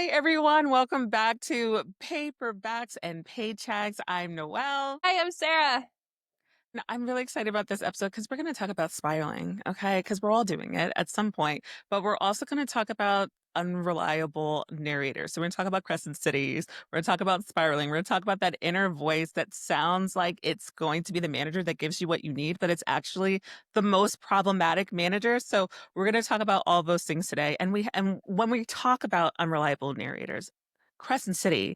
Hi, everyone. Welcome back to Paperbacks and Paychecks. I'm Noelle. Hi, I'm Sarah. And I'm really excited about this episode because we're going to talk about spiraling, okay? Because we're all doing it at some point, but we're also going to talk about unreliable narrators. So we're going to talk about Crescent Cities. We're going to talk about spiraling. We're going to talk about that inner voice that sounds like it's going to be the manager that gives you what you need, but it's actually the most problematic manager. So we're going to talk about all those things today. And when we talk about unreliable narrators, Crescent City.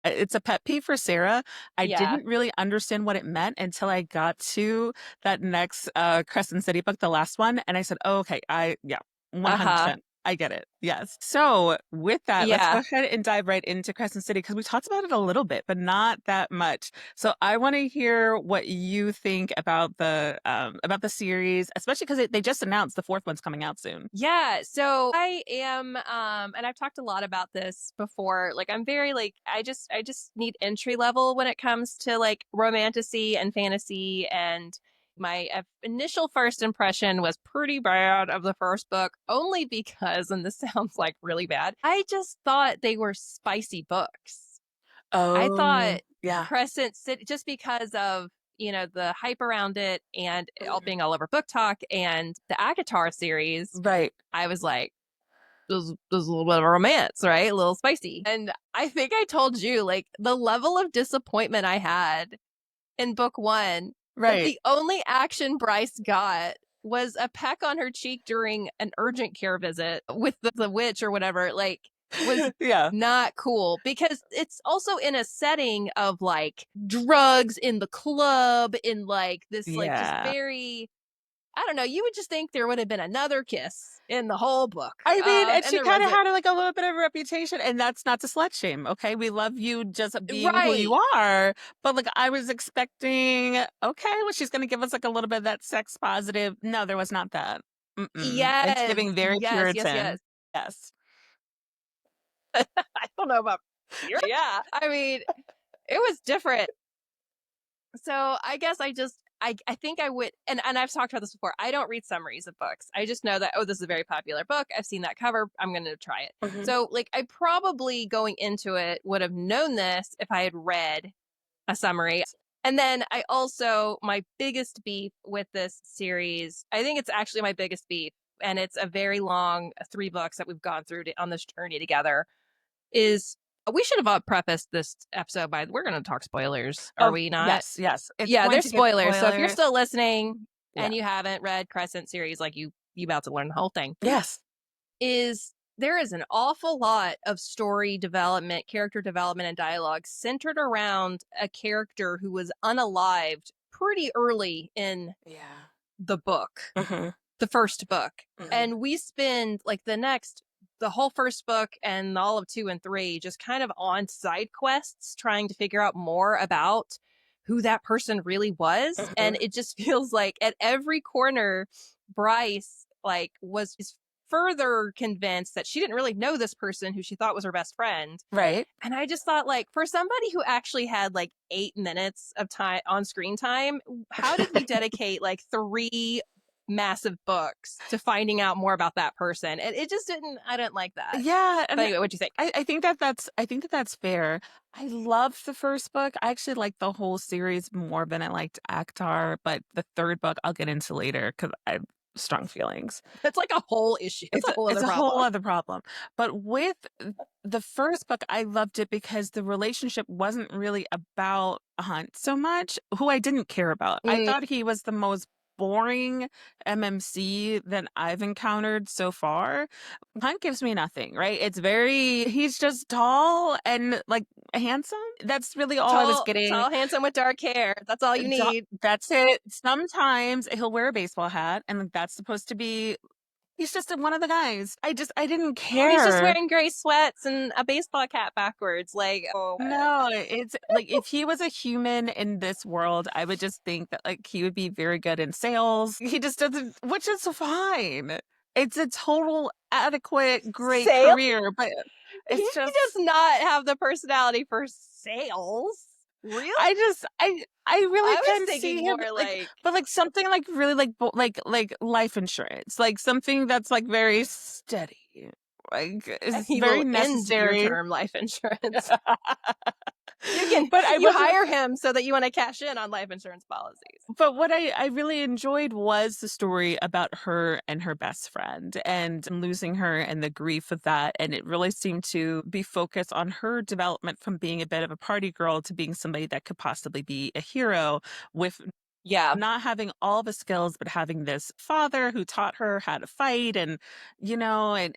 It's a pet peeve for Sarah. I Yeah. didn't really understand what it meant until I got to that next Crescent City book, the last one, and I said, "Oh, okay, yeah, Uh-huh. 100%. I get it. Yes." So with that, let's go Yeah. ahead and dive right into Crescent City because we talked about it a little bit, but not that much. So I want to hear what you think about the series, especially because they just announced the fourth one's coming out soon. Yeah. So I am and I've talked a lot about this before. Like I'm very I just need entry level when it comes to like romantasy and fantasy, and my initial first impression was pretty bad of the first book only because, and this sounds like really bad, I just thought they were spicy books. I Oh, thought yeah. Crescent City, just because of, the hype around it and it all being all over Book Talk and the Akatar series, Right. I was like, there's a little bit of romance, right? A little spicy. And I think I told you, like, the level of disappointment I had in book one, that Right. the only action Bryce got was a peck on her cheek during an urgent care visit with the witch or whatever, like, was Yeah. not cool because it's also in a setting of like drugs in the club, in like this, like, just Yeah. very, I don't know, you would just think there would have been another kiss in the whole book. I mean, and And she there kind of wasn't. had like a little bit of a reputation, and that's not to slut shame. Okay, we love you just being who you Right. are, but like I was expecting, okay, well, she's gonna give us like a little bit of that sex positive. No, there was not that. Mm-mm. It's Yes. giving very Yes. Yes. Puritan. Yes. Yes. I don't know about here. Yeah. I mean, it was different. So I guess I think I would, and I've talked about this before. I don't read summaries of books. I just know that, oh, this is a very popular book. I've seen that cover. I'm going to try it. Mhm. So like I probably going into it would have known this if I had read a summary. And then I also, my biggest beef with this series, I think it's actually my biggest beef, and it's a very long 3 books that we've gone through on this journey together, is we should have prefaced this episode by, we're going to talk spoilers, are Oh we not? yes, yes. It's Yeah, going there's to get spoilers. So if you're spoilers. still listening Yeah. and you haven't read Crescent series, like you about to learn the whole thing, Yes. is there is an awful lot of story development, character development, and dialogue centered around a character who was unalived pretty early in Yeah. the book, Hmm. the first book. Hmm. And we spend like the whole first book and all of 2 and 3 just kind of on side quests trying to figure out more about who that person really was. And Hmm. it just feels like at every corner, Bryce like is further convinced that she didn't really know this person who she thought was her best friend. Right. And I just thought, like, for somebody who actually had like 8 minutes of time on screen time, how did we dedicate like 3 massive books to finding out more about that person? And it just didn't, I didn't like that. Yeah, But and anyway, what'd you think? I think that's fair. I loved the first book. I actually liked the whole series more than I liked Akhtar, but the third book I'll get into later because I have strong feelings. It's like a whole issue. It's a whole It's other a whole problem. other problem. But with the first book, I loved it because the relationship wasn't really about Hunt so much, who I didn't care about. I Mm, thought he was the most boring MMC that I've encountered so far. Hunt gives me nothing, right? He's just tall and like handsome. That's really all I was tall, getting. tall, handsome with dark hair. That's all you need. That's it. Sometimes he'll wear a baseball hat, and that's supposed to be he's just one of the guys. I didn't Oh, he's just care. wearing gray sweats and a baseball cap backwards. Like, oh, No, it's like if he was a human in this world, I would just think that like he would be very good in sales. He just doesn't, which is fine. It's a total adequate, great sales. career, but He it's just does not have the personality for sales. Really? I really I was can see thinking him, more like, like but, like, something, like, really, like, like, life insurance, like, something that's, like, very steady, like, is he will very end your necessary. term life insurance. You can But I you wasn't hire him so that you want to cash in on life insurance policies. but what I really enjoyed was the story about her and her best friend and losing her and the grief of that, and it really seemed to be focused on her development from being a bit of a party girl to being somebody that could possibly be a hero with Yeah. not having all the skills, but having this father who taught her how to fight and,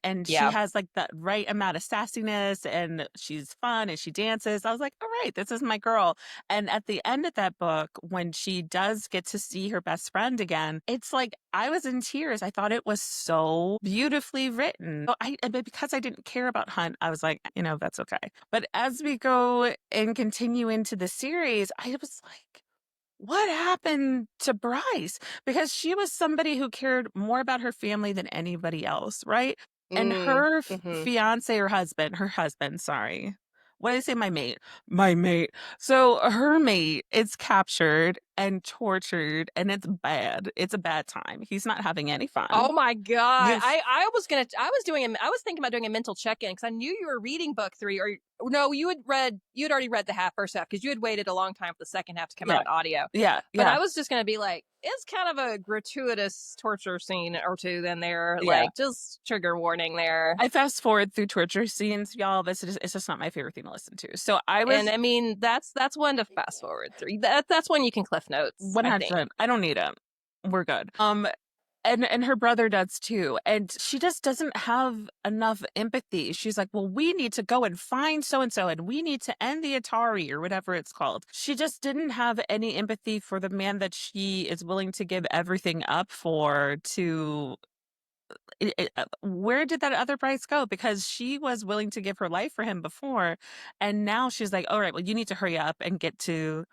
and she Yeah. has like that right amount of sassiness and she's fun and she dances. I was like, all right, this is my girl. And at the end of that book, when she does get to see her best friend again, it's like I was in tears. I thought it was so beautifully written. But because I didn't care about Hunt, I was like, that's okay. But as we go and continue into the series, I was like, what happened to Bryce? Because she was somebody who cared more about her family than anybody else, right? And Mm, her mhm. fiance or husband, her husband, sorry. What did I say? My mate. My mate. So her mate is captured and tortured, and it's bad. It's a bad time. He's not having any fun. Oh my god. This, I was thinking about doing a mental check-in because I knew you were reading book 3 or no, you had already read the first half because you had waited a long time for the second half to come out yeah, in audio. yeah, But yeah, I was just gonna be like, it's kind of a gratuitous torture scene or two in there. yeah. Like, just trigger warning there. I fast forward through torture scenes, y'all. It's just not my favorite thing to listen to. So I And was I mean, that's one to fast forward through. That's when you can cliff notes, I think. 100%. I don't need it. We're good. And her brother does too. And she just doesn't have enough empathy. She's like, well, we need to go and find so and so, and we need to end the Atari or whatever it's called. She just didn't have any empathy for the man that she is willing to give everything up for to where did that other Bryce go? Because she was willing to give her life for him before, and now she's like, "All right, well, you need to hurry up and get to."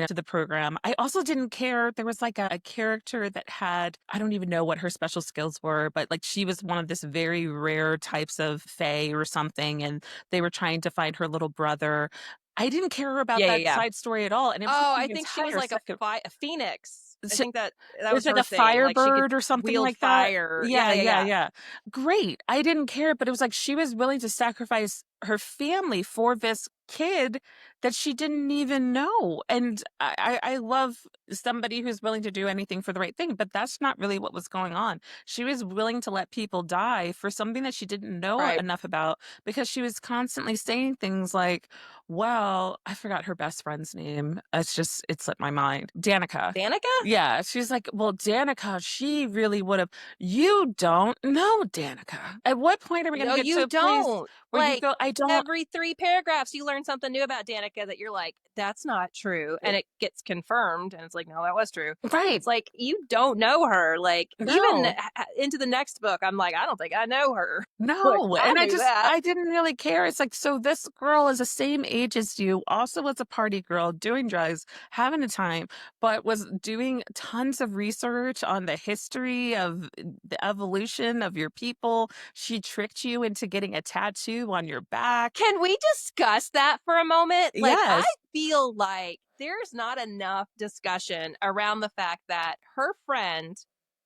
To the program. I also didn't care. There was like a character that had, I don't even know what her special skills were, but like she was one of this very rare types of fae or something, and they were trying to find her little brother. I didn't care about Yeah, yeah, that yeah. side story at all. And it was like Oh, I the think she was entire like a second. a phoenix. I think that It's was like her a thing. Like she could Firebird or something wield like that. fire. Yeah, Yeah, yeah, yeah, yeah. yeah. Great. I didn't care, but it was like she was willing to sacrifice her family for this kid that she didn't even know. And I love somebody who's willing to do anything for the right thing, but that's not really what was going on. She was willing to let people die for something that she didn't know Right. enough about because she was constantly saying things like, well, I forgot her best friend's name. It slipped my mind. Danica. Danica? Yeah, she's like, "Well, Danica, she really would have." You don't know Danica. At what point are we gonna No, get to you a place don't. where you Like go, "I don't." every 3 paragraphs, you learn something new about Danica that you're like, that's not true. And it gets confirmed. And it's like, no, that was true. Right. It's like, you don't know her. Like, even No. into the next book, I'm like, I don't think I know her. Like, No, I and knew that. I didn't really care. It's like, so this girl is the same age as you, also was a party girl, doing drugs, having a time, but was doing tons of research on the history of the evolution of your people. She tricked you into getting a tattoo on your back. Can we discuss that for a moment? Like, I Yes. feel like there's not enough discussion around the fact that her friend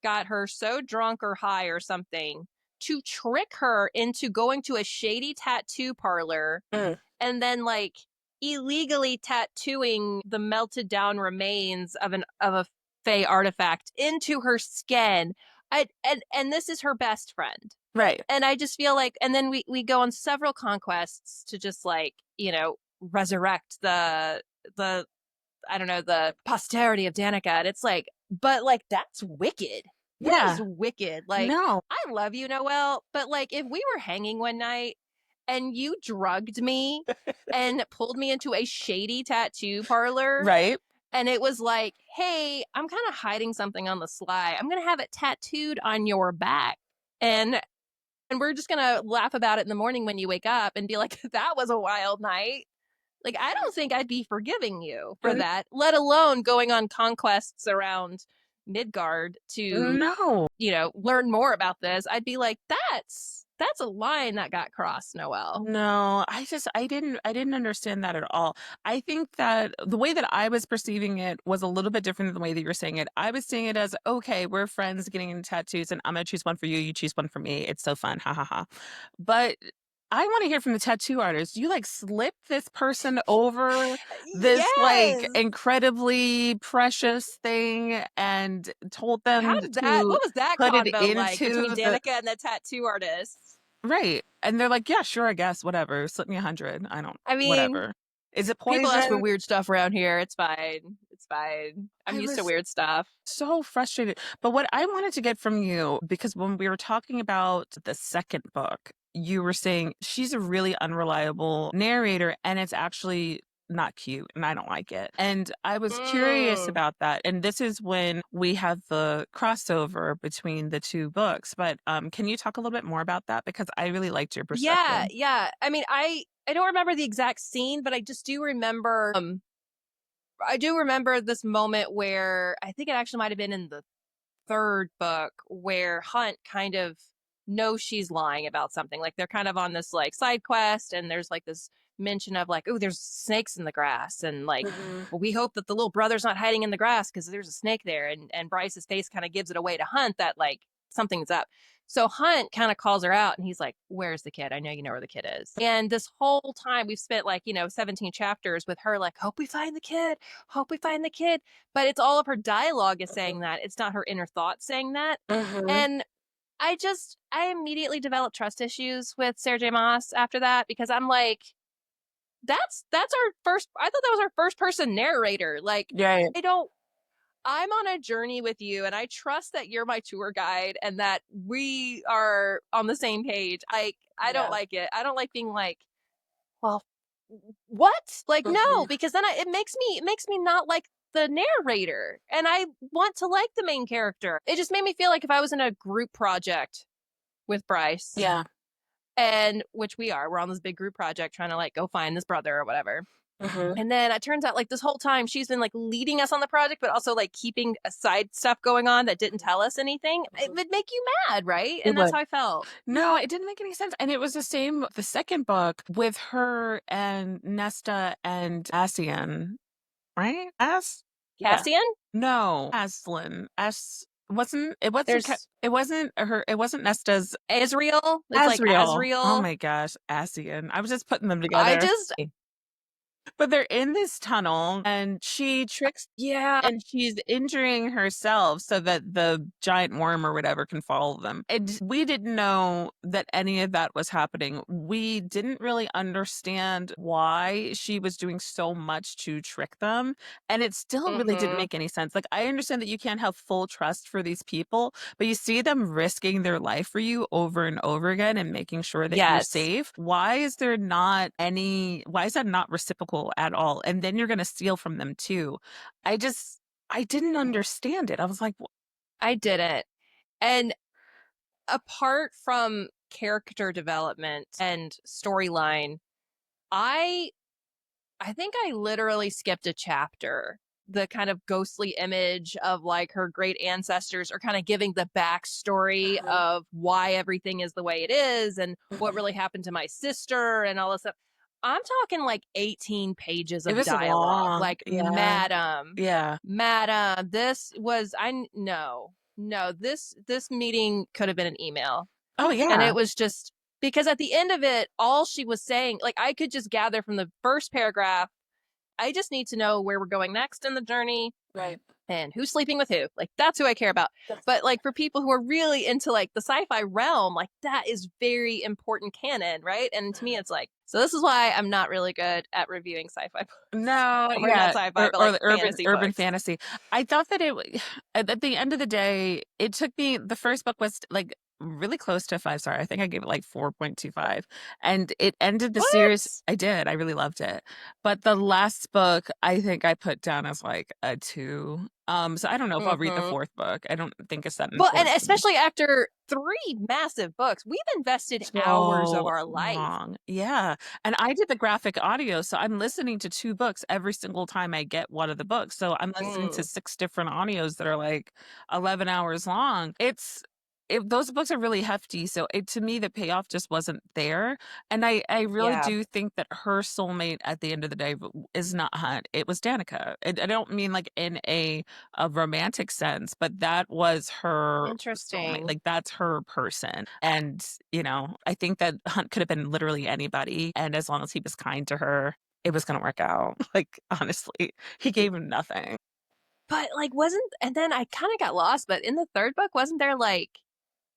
got her so drunk or high or something to trick her into going to a shady tattoo parlor Mm, and then like illegally tattooing the melted down remains of a fey artifact into her skin. And this is her best friend, right. and I just feel like, and then we go on several conquests to just like, resurrect the I don't know, the posterity of Danica. And it's like, but like, that's wicked. That is Yeah. wicked. Like, No. I love you, Noelle, but like, if we were hanging one night and you drugged me and pulled me into a shady tattoo parlor, Right. and it was like, hey, I'm kind of hiding something on the sly. I'm going to have it tattooed on your back. And we're just gonna laugh about it in the morning when you wake up and be like, that was a wild night. Like, I don't think I'd be forgiving you for And that, let alone going on conquests around Midgard to, no. learn more about this. I'd be like, That's a line that got crossed, Noelle. No, I didn't understand that at all. I think that the way that I was perceiving it was a little bit different than the way that you're saying it. I was seeing it as, okay, we're friends getting into tattoos and I'm gonna choose one for you, you choose one for me. It's so fun. Ha ha ha. But I want to hear from the tattoo artist. You like slipped this person over this like Yes. incredibly precious thing and told them How's that? to What was that put it convo like between into the Danica and the tattoo artist? right, and they're like, "Yeah, sure, I guess, whatever, slip me 100, I don't I mean, whatever." Is it people ask for poison? weird stuff around here. It's fine. It's fine. I'm I used to was weird stuff. so frustrated, but what I wanted to get from you because when we were talking about the 2nd book, you were saying she's a really unreliable narrator, and it's actually not cute, and I don't like it, and I was curious Mm. about that, and this is when we have the crossover between the 2 books, but, can you talk a little bit more about that? Because I really liked your perspective. Yeah, yeah. I mean, I don't remember the exact scene, but I just do remember I do remember this moment where I think it actually might have been in the third book where Hunt kind of knows she's lying about something. Like they're kind of on this like side quest, and there's like this mention of like, oh, there's snakes in the grass, and like, Mhm, well, we hope that the little brother's not hiding in the grass because there's a snake there. And Bryce's face kind of gives it away to Hunt that like something's up. So Hunt kind of calls her out, and he's like, "Where's the kid? I know you know where the kid is." And this whole time we've spent like 17 chapters with her like, "Hope we find the kid. Hope we find the kid." But it's all of her dialogue is saying that. It's not her inner thoughts saying that. mhm. And I immediately developed trust issues with Sarah J. Maas after that because I'm like, that's our first. I thought that was our first person narrator. Like, Right. I don't. I'm on a journey with you, and I trust that you're my tour guide and that we are on the same page. I don't Yeah. like it. I don't like being like, well, what? Like, no, Mhm, because then it makes me not like the narrator, and I want to like the main character. It just made me feel like if I was in a group project with Bryce, yeah, and which we are, we're on this big group project trying to like go find this brother or whatever. mhm, And then it turns out like this whole time she's been like leading us on the project, but also like keeping aside stuff going on that didn't tell us anything. It mhm. would make you mad, right? It And that's would. how I felt. No, it didn't make any sense, and it was the same the 2nd book with her and Nesta and Ascian, right? Yeah. Cassian, No, Aslan. there's It wasn't her it wasn't Nesta's Azriel. It's like Asriel. Oh Azriel. my gosh, Ascian. I was just putting them I together. just, But they're in this tunnel and she tricks yeah. and she's injuring herself so that the giant worm or whatever can follow them. And we didn't know that any of that was happening. We didn't really understand why she was doing so much to trick them. And it still really didn't Mm-hmm. make any sense. Like, I understand that you can't have full trust for these people, but you see them risking their life for you over and over again and making sure that you're Yes, safe. Why is that not reciprocal at all? And then you're going to steal from them too. I just, I didn't understand it. I was like, I didn't. And apart from character development and storyline, I I think I literally skipped a chapter. The kind of ghostly image of like her great ancestors are kind of giving the backstory uh-huh, of why everything is the way it is and what mhm. really happened to my sister and all this stuff. I'm talking like 18 pages It of was dialogue. long. Like, Yeah. madam, Yeah. madam, this was, no, no, this meeting could have been an email. Oh, And yeah. it was just because at the end of it, all she was saying, like, I could just gather from the first paragraph, I just need to know where we're going next in the journey Right. and who's sleeping with who. Like, that's who I care about. That's But, like, for people who are really into, like, the sci fi realm, like, that is very important canon, right? And to me, it's like, so this is why I'm not really good at reviewing sci fi books. No, Or not yeah, sci fi, but or like the urban fantasy urban books. fantasy. I thought that at the end of the day, it took me the first book was, like, really close to a 5 star. I think I gave it, like, 4.25, and it ended the series What? I did, I really loved it. But the last book, I think I put down as, like, a 2. So I don't know if I'll read the Mm-hmm. 4th book. I don't think it's that Well, and important to me. especially after three massive books, we've invested hours of So our life. long. Yeah, and I did the graphic audio, so I'm listening to 2 books every single time I get one of the books, so I'm listening to Mm. 6 different audios that are, like, 11 hours long. those books are really hefty, so to me, the payoff just wasn't there, and I really Yeah, do think that her soulmate at the end of the day is not Hunt, it was Danica, and I don't mean, like, in a romantic sense, but that was her soulmate, interesting. like, that's her person, and, I think that Hunt could have been literally anybody, and as long as he was kind to her, it was gonna work out, like, honestly, he gave him nothing. But like, wasn't and then I kind of got lost. But in the third book, wasn't there like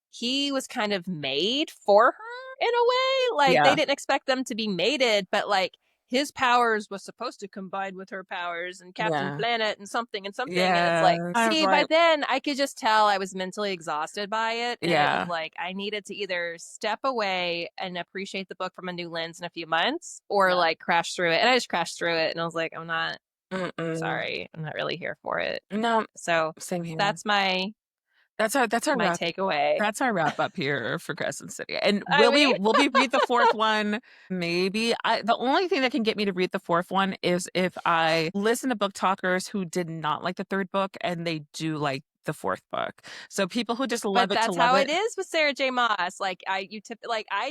he was kind of made for her in a way? Like they Yeah, didn't expect them to be mated, but like his powers was supposed to combine with her powers and Captain yeah, Planet and something. And it's yeah, like, I was see, by like then I could just tell I was mentally exhausted by it. And it was yeah, like I needed to either step away and appreciate the book from a new lens in a few months or yeah. like crash through it. And I just crashed through it and I was like, I'm not Mm-mm. sorry, I'm not really here for it. No, So same here. that's my That's our my wrap. takeaway. That's our wrap up here for Crescent City. And I mean, will we read the fourth one? Maybe. The only thing that can get me to read the fourth one is if I listen to book talkers who did not like the third book and they do like the fourth book. So people who just but love it to that's love how it. it is with Sarah J. Maas. Like I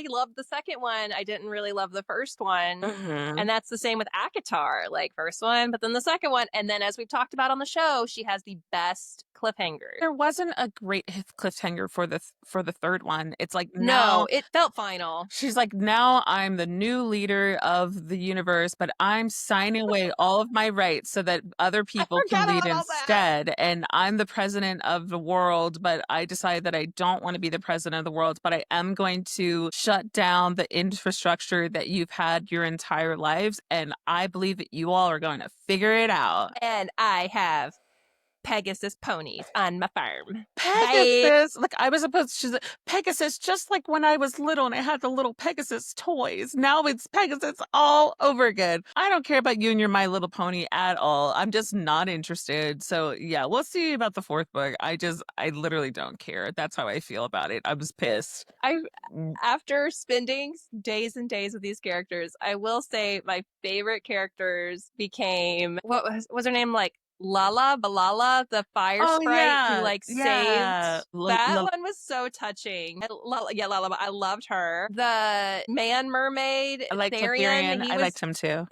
loved the second one. I didn't really love the first one. Mhm. And that's the same with Akatar. Like first one, but then the second one. And then as we've talked about on the show, she has the best cliffhanger. There wasn't a great cliffhanger for the third one. It's like No, now it felt final. she's like, now I'm the new leader of the universe, but I'm signing away all of my rights so that other I people can forgot lead about all that. instead. And I'm the president of the world, but I decided that I don't want to be the president of the world, but I am going to shut down the infrastructure that you've had your entire lives. And I believe that you all are going to figure it out. And I have Pegasus ponies on my farm. Bye. Pegasus. Like I was supposed she's like, Pegasus, just like when I was little and I had the little Pegasus toys. Now it's Pegasus all over again. I don't care about you and your My Little Pony at all. I'm just not interested. So yeah, we'll see about the fourth book. I literally don't care. That's how I feel about it. I was pissed. I Mm. after spending days and days with these characters, I will say my favorite characters became what was her name, like Lala Balala, the fire Oh sprite who yeah. like saved. Yeah. That one was so touching. Yeah, Lala, I loved her. The man mermaid I liked Therian, Hyperion. I liked him too.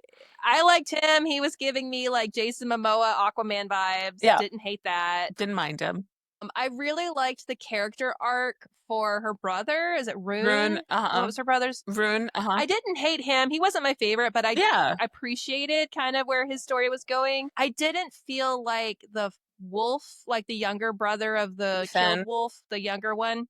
I liked him. He was giving me like Jason Momoa Aquaman vibes. Yeah. Didn't hate that. Didn't mind him. I really liked the character arc for her brother. Is it Rune, Rune? What uh-huh. was her brother's? Rune, uh-huh. I didn't hate him. He wasn't my favorite, but I Yeah. appreciated kind of where his story was going. I didn't feel like the wolf, like the younger brother of the killed Ethan. wolf, the younger one.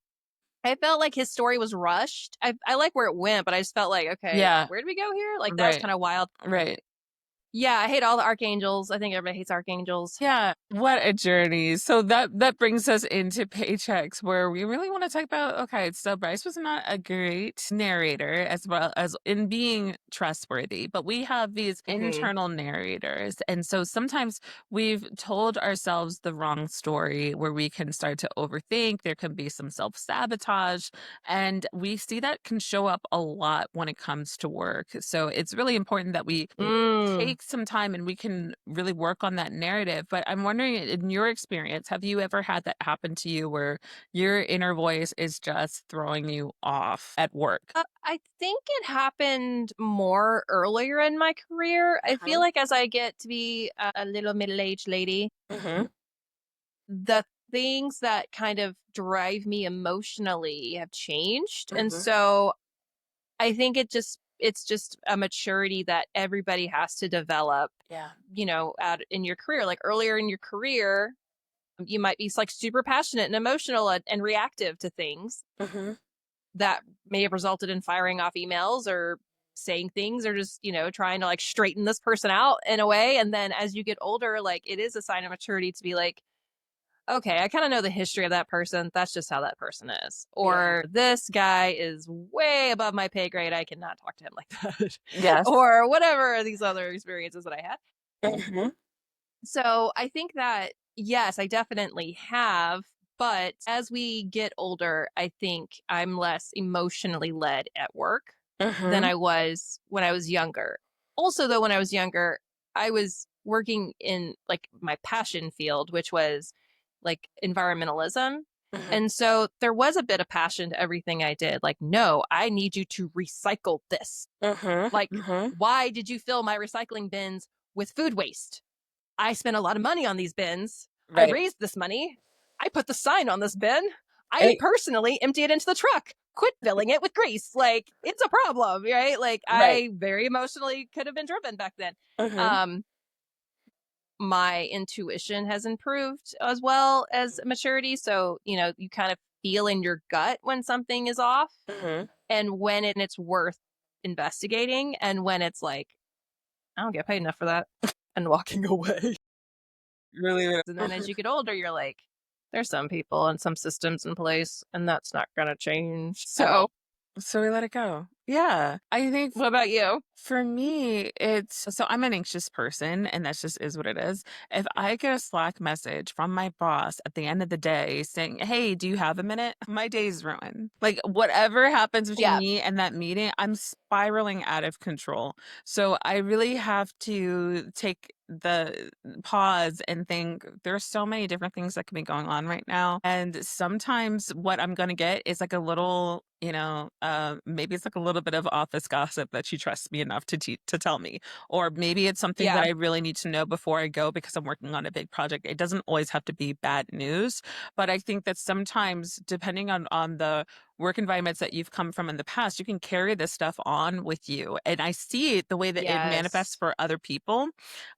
I felt like his story was rushed. I like where it went, but I just felt like, okay, Yeah. where did we go here? Like that was Right. kind of wild. Right. Yeah, I hate all the archangels. I think everybody hates archangels. Yeah, what a journey. So that brings us into Paychecks, where we really want to talk about, okay, so Bryce was not a great narrator as well as in being trustworthy, but we have these Mm-hmm. internal narrators. And so sometimes we've told ourselves the wrong story where we can start to overthink, there can be some self-sabotage, and we see that can show up a lot when it comes to work. So it's really important that we Mm. take some time and we can really work on that narrative. But I'm wondering, in your experience, have you ever had that happen to you where your inner voice is just throwing you off at work? I think it happened more earlier in my career. I feel Uh-huh. like as I get to be a little middle aged lady, Mm-hmm. the things that kind of drive me emotionally have changed. And Mm-hmm. so I think it's just a maturity that everybody has to develop, Yeah. out in your career. Like earlier in your career, you might be like super passionate and emotional and reactive to things Mm-hmm. that may have resulted in firing off emails or saying things or just, trying to like straighten this person out in a way. And then as you get older, like it is a sign of maturity to be like, okay, I kind of know the history of that person. That's just how that person is. Yeah. Or this guy is way above my pay grade. I cannot talk to him like that. Yes. Or whatever these other experiences that I had. Mm-hmm. So I think that, yes, I definitely have. But as we get older, I think I'm less emotionally led at work than Mm-hmm. I was when I was younger. Also, though, when I was younger, I was working in like my passion field, which was like environmentalism. Mhm. And so there was a bit of passion to everything I did. Like, no, I need you to recycle this. Mhm. Like, Mhm. why did you fill my recycling bins with food waste? I spent a lot of money on these bins. I Right. raised this money. I put the sign on this bin. I And personally empty it into the truck. Quit filling it with grease. Like, it's a problem, right? Like, right. I very emotionally could have been driven back then. Mhm. Um, my intuition has improved as well as maturity. So, you kind of feel in your gut when something is off Mhm. and when it's worth investigating and when it's like, I don't get paid enough for that and walking away. Really. And then as Mhm. you get older, you're like, there's some people and some systems in place, and that's not going to change. So So, so we let it go. Yeah. I think what about you? for me, it's so I'm an anxious person, and that just is what it is. If I get a Slack message from my boss at the end of the day saying, "Hey, do you have a minute?" My day's ruined. Like whatever happens between Yeah. me and that meeting, I'm spiraling out of control. So I really have to take the pause and think there's so many different things that can be going on right now. And sometimes what I'm going to get is like a little, maybe it's like a little bit of office gossip that she trusts me enough to tell me, or maybe it's something that Yeah. I really need to know before I go because I'm working on a big project. It doesn't always have to be bad news, but I think that sometimes, depending on the work environments that you've come from in the past, you can carry this stuff on with you. And I see it the way that it manifests Yes. for other people.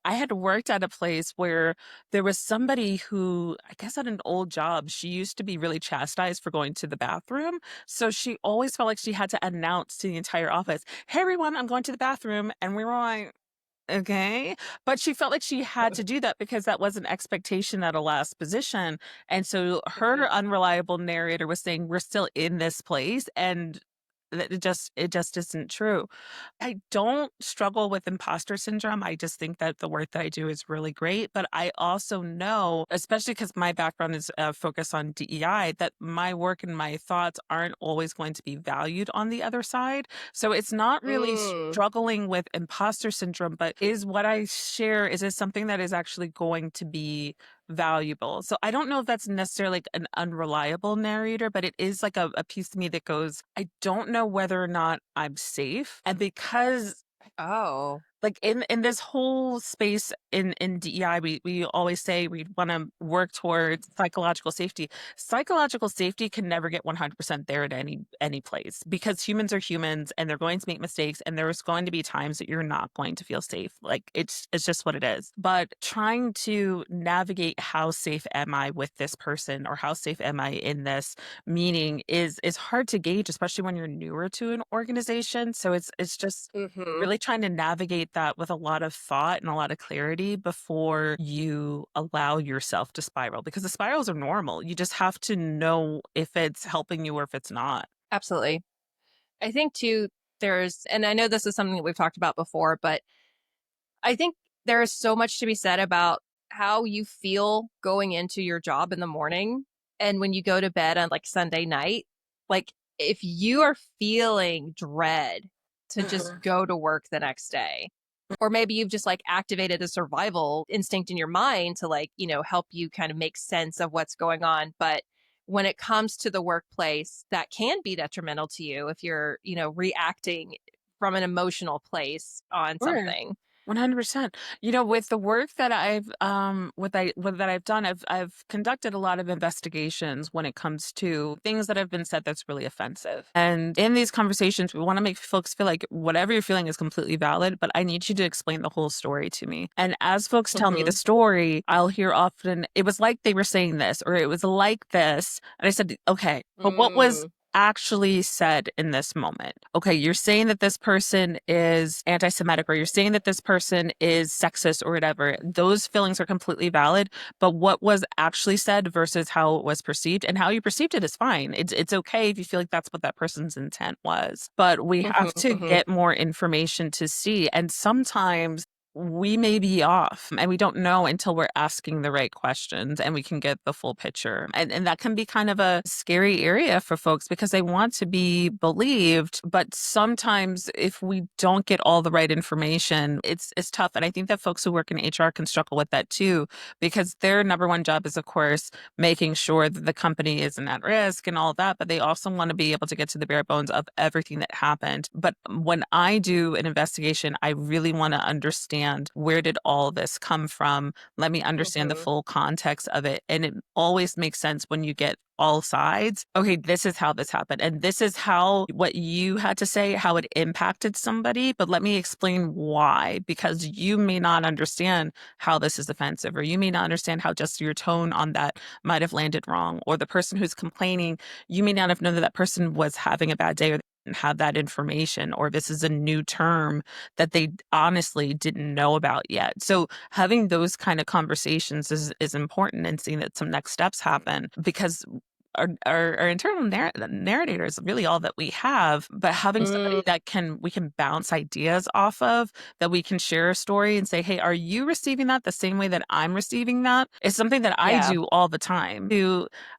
I had worked at a place where there was somebody who, I guess at an old job, she used to be really chastised for going to the bathroom. So she always felt like she had to announce to the entire office, "Hey, everyone, I'm going to the bathroom." And we were like, okay. But she felt like she had to do that because that was an expectation at a last position. And so her Mhm. unreliable narrator was saying, "We're still in this place." And it just isn't true. I don't struggle with imposter syndrome. I just think that the work that I do is really great. But I also know, especially because my background is focused on DEI, that my work and my thoughts aren't always going to be valued on the other side. So it's not really Mm. struggling with imposter syndrome, but is what I share, is it something that is actually going to be valuable? So I don't know if that's necessarily like an unreliable narrator, but it is like a piece to me that goes, I don't know whether or not I'm safe. And because Oh. like in this whole space in DEI, we always say we want to work towards psychological safety. Psychological safety can never get 100% there at any place because humans are humans and they're going to make mistakes and there's going to be times that you're not going to feel safe. Like it's just what it is. But trying to navigate how safe am I with this person or how safe am I in this meaning is hard to gauge, especially when you're newer to an organization. So it's just Mm-hmm. really trying to navigate that with a lot of thought and a lot of clarity before you allow yourself to spiral because the spirals are normal. You just have to know if it's helping you or if it's not. Absolutely. I think too, and I know this is something that we've talked about before, but I think there is so much to be said about how you feel going into your job in the morning and when you go to bed on like Sunday night. Like, if you are feeling dread to just Mhm. go to work the next day, or maybe you've just like activated a survival instinct in your mind to like, help you kind of make sense of what's going on. But when it comes to the workplace, that can be detrimental to you if you're, reacting from an emotional place on Sure. something. 100%. With the work that that I've done, I've conducted a lot of investigations when it comes to things that have been said that's really offensive. And in these conversations, we want to make folks feel like whatever you're feeling is completely valid, but I need you to explain the whole story to me. And as folks tell me the Mm-hmm. story, I'll hear often, "It was like they were saying this," or "It was like this." And I said, "Okay, but what was Mm. actually said in this moment? Okay, you're saying that this person is anti Semitic, or you're saying that this person is sexist, or whatever. Those feelings are completely valid. But what was actually said versus how it was perceived, and how you perceived it is fine. It's okay if you feel like that's what that person's intent was. But we have Mm-hmm. to Mm-hmm. get more information to see. And sometimes we may be off and we don't know until we're asking the right questions and we can get the full picture. And that can be kind of a scary area for folks because they want to be believed. But sometimes if we don't get all the right information, it's tough. And I think that folks who work in HR can struggle with that too, because their number one job is, of course, making sure that the company isn't at risk and all that. But they also want to be able to get to the bare bones of everything that happened. But when I do an investigation, I really want to understand where did all this come from? Let me understand the Hmm. full context of it. And it always makes sense when you get all sides. Okay, this is how this happened. And this is how what you had to say, how it impacted somebody. But let me explain why, because you may not understand how this is offensive, or you may not understand how just your tone on that might have landed wrong, or the person who's complaining, you may not have known that that person was having a bad day or didn't have that information, or this is a new term that they honestly didn't know about yet. So having those kind of conversations is important, and seeing that some next steps happen, because our internal narrator is really all that we have. But having somebody Mm, that we can bounce ideas off of, that we can share a story and say, hey, are you receiving that the same way that I'm receiving that, is something that I yeah. do all the time.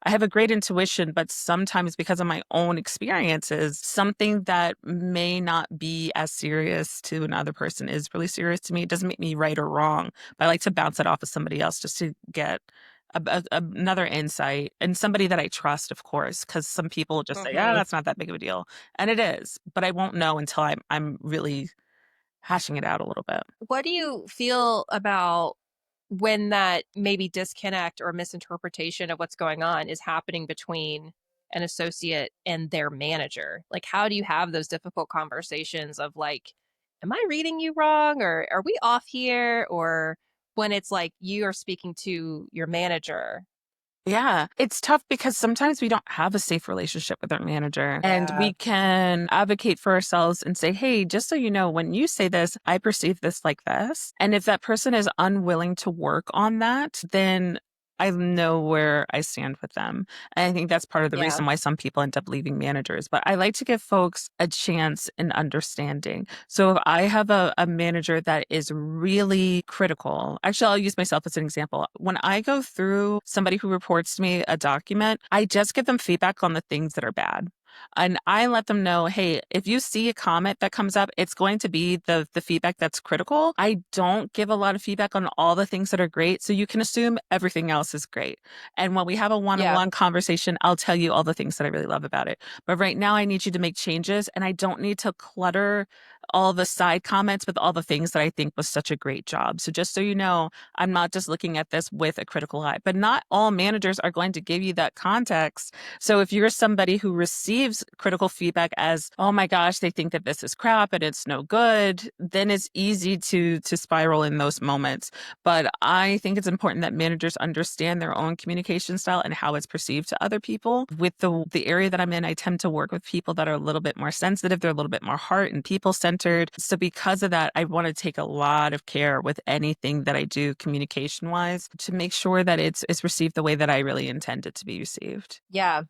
I have a great intuition, but sometimes because of my own experiences, something that may not be as serious to another person is really serious to me. It doesn't make me right or wrong, but I like to bounce it off of somebody else just to get another insight, and somebody that I trust, of course, because some people just say, "Ah, Hmm. that's not that big of a deal," and it is. But I won't know until I'm really hashing it out a little bit. What do you feel about when that maybe disconnect or misinterpretation of what's going on is happening between an associate and their manager? Like, how do you have those difficult conversations of like, am I reading you wrong, or are we off here? Or when it's like you are speaking to your manager. Yeah, it's tough because sometimes we don't have a safe relationship with our manager, and Yeah. we can advocate for ourselves and say, hey, just so you know, when you say this, I perceive this like this. And if that person is unwilling to work on that, then I know where I stand with them. And I think that's part of the Yeah. reason why some people end up leaving managers. But I like to give folks a chance in understanding. So if I have a manager that is really critical, actually, I'll use myself as an example. When I go through somebody who reports to me a document, I just give them feedback on the things that are bad. And I let them know, hey, if you see a comment that comes up, it's going to be the feedback that's critical. I don't give a lot of feedback on all the things that are great. So you can assume everything else is great. And when we have a Yeah. one-on-one conversation, I'll tell you all the things that I really love about it. But right now I need you to make changes, and I don't need to clutter all the side comments with all the things that I think was such a great job. So just so you know, I'm not just looking at this with a critical eye, but not all managers are going to give you that context. So if you're somebody who receives critical feedback as, oh my gosh, they think that this is crap and it's no good, then it's easy to spiral in those moments. But I think it's important that managers understand their own communication style and how it's perceived to other people. With the area that I'm in, I tend to work with people that are a little bit more sensitive, they're a little bit more heart and people centered. So because of that, I want to take a lot of care with anything that I do communication wise to make sure that it's received the way that I really intend it to be received. Yeah.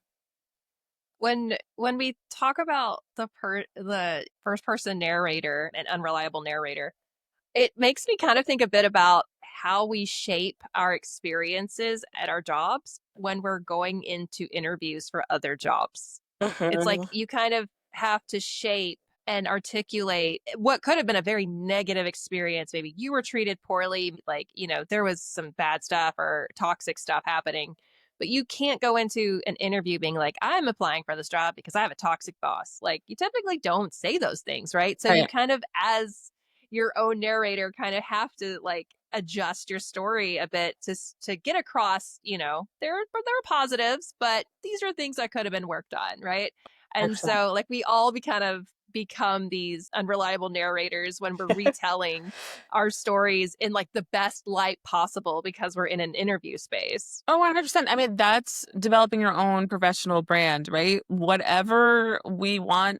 When we talk about the first person narrator and unreliable narrator, it makes me kind of think a bit about how we shape our experiences at our jobs when we're going into interviews for other jobs. It's like Mhm. you kind of have to shape and articulate what could have been a very negative experience. Maybe you were treated poorly, like, there was some bad stuff or toxic stuff happening. But you can't go into an interview being like, I'm applying for this job because I have a toxic boss. Like, you typically don't say those things, right? So you Right. kind of, as your own narrator, kind of have to like adjust your story a bit to get across, there are positives, but these are things that could have been worked on, right? And so like we all kind of become these unreliable narrators when we're retelling our stories in like the best light possible because we're in an interview space. Oh, 100%. I mean, that's developing your own professional brand, right? Whatever we want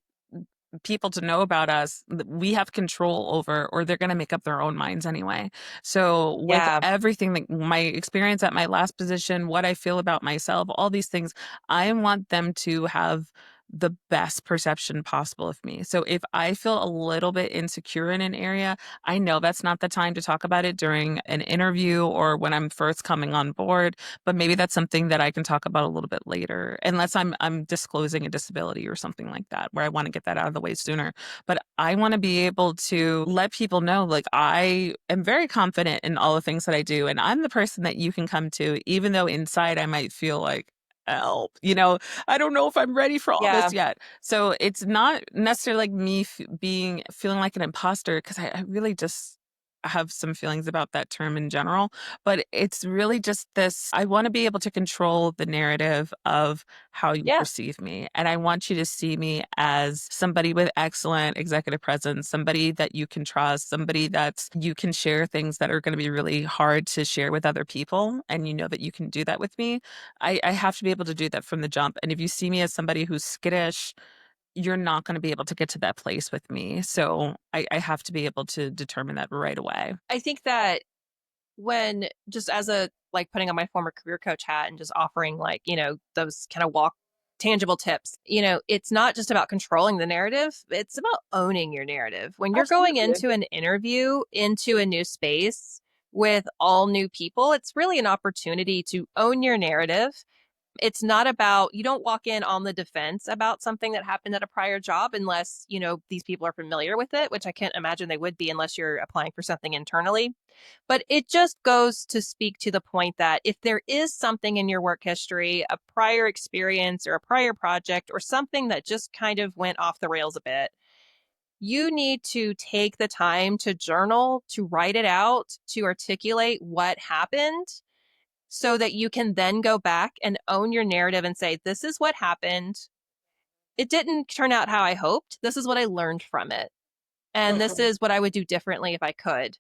people to know about us, we have control over, or they're going to make up their own minds anyway. So, with Yeah. everything that my experience at my last position, what I feel about myself, all these things, I want them to have the best perception possible of me. So if I feel a little bit insecure in an area, I know that's not the time to talk about it during an interview or when I'm first coming on board, but maybe that's something that I can talk about a little bit later, unless I'm disclosing a disability or something like that, where I want to get that out of the way sooner. But I want to be able to let people know, like, I am very confident in all the things that I do, and I'm the person that you can come to, even though inside I might feel like, help, I don't know if I'm ready for all Yeah. this yet. So it's not necessarily like me feeling like an imposter, because I really just have some feelings about that term in general. But it's really just this, I want to be able to control the narrative of how you Yeah. perceive me. And I want you to see me as somebody with excellent executive presence, somebody that you can trust, somebody that you can share things that are going to be really hard to share with other people. And you know that you can do that with me. I have to be able to do that from the jump. And if you see me as somebody who's skittish, you're not going to be able to get to that place with me. So I have to be able to determine that right away. I think that when just as a like putting on my former career coach hat and just offering like, those kind of walk tangible tips, it's not just about controlling the narrative, it's about owning your narrative. When you're going Absolutely. into an interview, into a new space with all new people, it's really an opportunity to own your narrative. It's not about, you don't walk in on the defense about something that happened at a prior job unless, these people are familiar with it, which I can't imagine they would be unless you're applying for something internally. But it just goes to speak to the point that if there is something in your work history, a prior experience or a prior project or something that just kind of went off the rails a bit, you need to take the time to journal, to write it out, to articulate what happened so that you can then go back and own your narrative and say, this is what happened. It didn't turn out how I hoped. This is what I learned from it. And this Mhm. is what I would do differently if I could.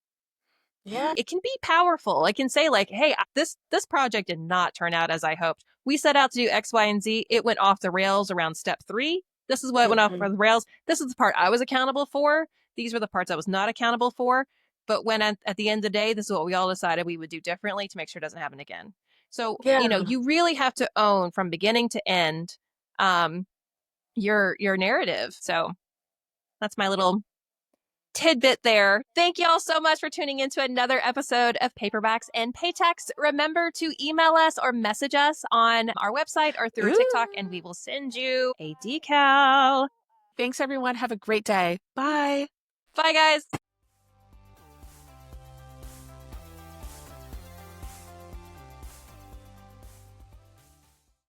Yeah. It can be powerful. I can say like, hey, this project did not turn out as I hoped. We set out to do X, Y, and Z. It went off the rails around step 3. This is what went off Mhm. the rails. This is the part I was accountable for. These were the parts I was not accountable for. But when at the end of the day, this is what we all decided we would do differently to make sure it doesn't happen again. So, Yeah. you really have to own from beginning to end um, your narrative. So that's my little tidbit there. Thank y'all so much for tuning into another episode of Paperbacks and Paychecks. Remember to email us or message us on our website or through TikTok, and we Ooh. will send you a decal. Thanks, everyone. Have a great day. Bye. Bye, guys.